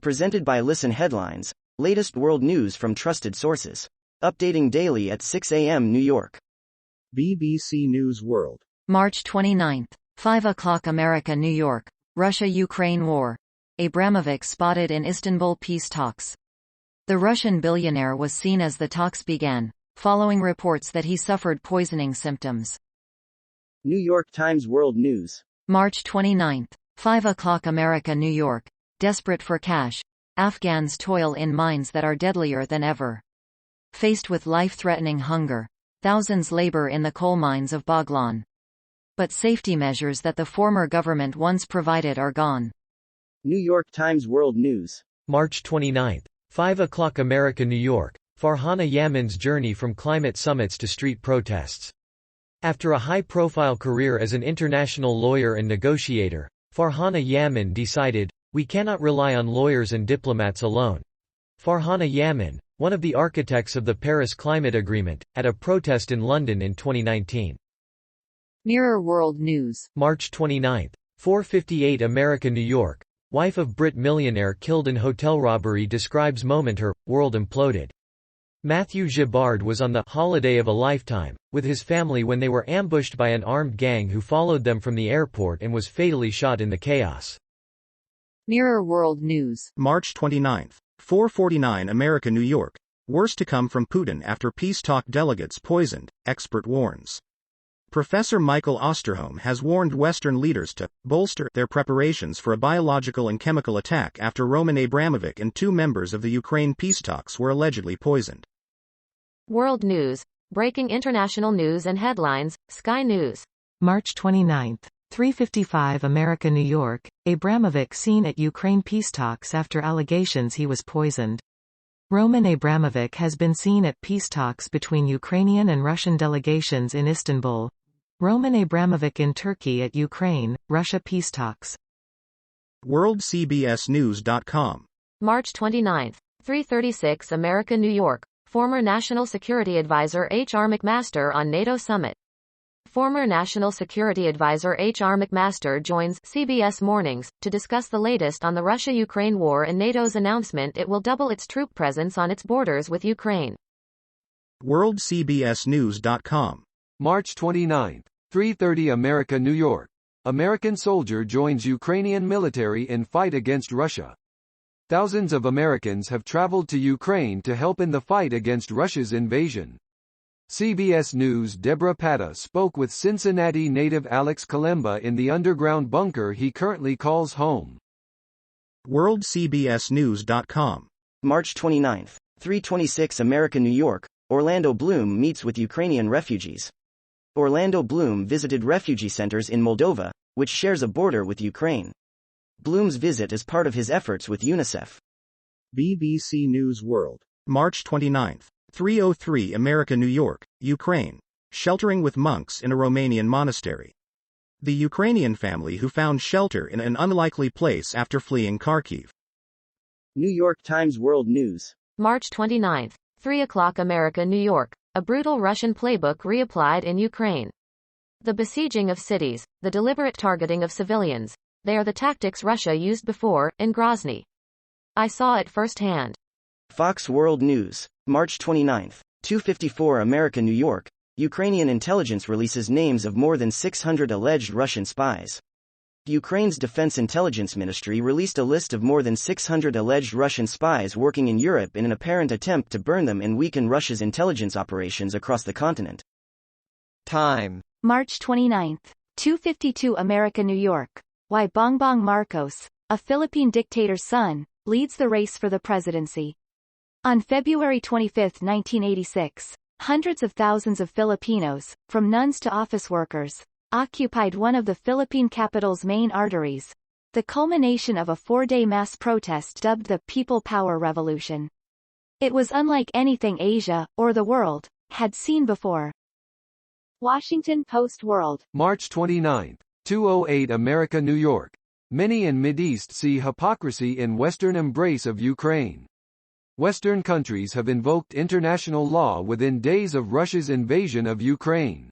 Presented by Listen Headlines, latest world news from trusted sources. Updating daily at 6 a.m. New York. BBC News World. March 29, 5 o'clock America, New York. Russia-Ukraine war. Abramovich spotted in Istanbul peace talks. The Russian billionaire was seen as the talks began, following reports that he suffered poisoning symptoms. New York Times World News. March 29, 5 o'clock America, New York. Desperate for cash. Afghans toil in mines that are deadlier than ever. Faced with life-threatening hunger, thousands labor in the coal mines of Baghlan. But safety measures that the former government once provided are gone. New York Times World News. March 29, 5 o'clock America, New York. Farhana Yamin's journey from climate summits to street protests. After a high-profile career as an international lawyer and negotiator, Farhana Yamin decided, "We cannot rely on lawyers and diplomats alone." Farhana Yamin, one of the architects of the Paris Climate Agreement, at a protest in London in 2019. Mirror World News. March 29, 4:58 America, New York. Wife of Brit millionaire killed in hotel robbery describes moment her world imploded. Matthew Gerard was on the holiday of a lifetime with his family when they were ambushed by an armed gang who followed them from the airport and was fatally shot in the chaos. Mirror World News. March 29, 4:49 America, New York. Worse to come from Putin after peace talk delegates poisoned, expert warns. Professor Michael Osterholm has warned Western leaders to bolster their preparations for a biological and chemical attack after Roman Abramovich and two members of the Ukraine peace talks were allegedly poisoned. World News. Breaking international news and headlines, Sky News. March 29, 3:55 America, New York. Abramovich seen at Ukraine peace talks after allegations he was poisoned. Roman Abramovich has been seen at peace talks between Ukrainian and Russian delegations in Istanbul. Roman Abramovich in Turkey at Ukraine, Russia peace talks. WorldCBSNews.com. March 29, 3:36 America, New York. Former National Security Advisor H.R. McMaster on NATO Summit. Former National Security Advisor H.R. McMaster joins CBS Mornings to discuss the latest on the Russia-Ukraine war and NATO's announcement it will double its troop presence on its borders with Ukraine. WorldCBSNews.com. March 29, 3:30 America, New York. American soldier joins Ukrainian military in fight against Russia. Thousands of Americans have traveled to Ukraine to help in the fight against Russia's invasion. CBS News' Deborah Patta spoke with Cincinnati native Alex Kalemba in the underground bunker he currently calls home. WorldCBSNews.com. March 29, 3:26 America, New York. Orlando Bloom meets with Ukrainian refugees. Orlando Bloom visited refugee centers in Moldova, which shares a border with Ukraine. Bloom's visit is part of his efforts with UNICEF. BBC News World. March 29, 3:03 America, New York, Ukraine. Sheltering with monks in a Romanian monastery. The Ukrainian family who found shelter in an unlikely place after fleeing Kharkiv. New York Times World News. March 29, 3 o'clock America, New York. A brutal Russian playbook reapplied in Ukraine. The besieging of cities, the deliberate targeting of civilians. They are the tactics Russia used before, in Grozny. I saw it firsthand. Fox World News. March 29, 2:54 America, New York. Ukrainian intelligence releases names of more than 600 alleged Russian spies. Ukraine's Defense Intelligence Ministry released a list of more than 600 alleged Russian spies working in Europe in an apparent attempt to burn them and weaken Russia's intelligence operations across the continent. Time. March 29, 2:52 America, New York. Why Bongbong Marcos, a Philippine dictator's son, leads the race for the presidency. On February 25, 1986, hundreds of thousands of Filipinos, from nuns to office workers, occupied one of the Philippine capital's main arteries, the culmination of a four-day mass protest dubbed the People Power Revolution. It was unlike anything Asia, or the world, had seen before. Washington Post World. March 29, 2:08 America, New York. Many in Mideast see hypocrisy in Western embrace of Ukraine. Western countries have invoked international law within days of Russia's invasion of Ukraine.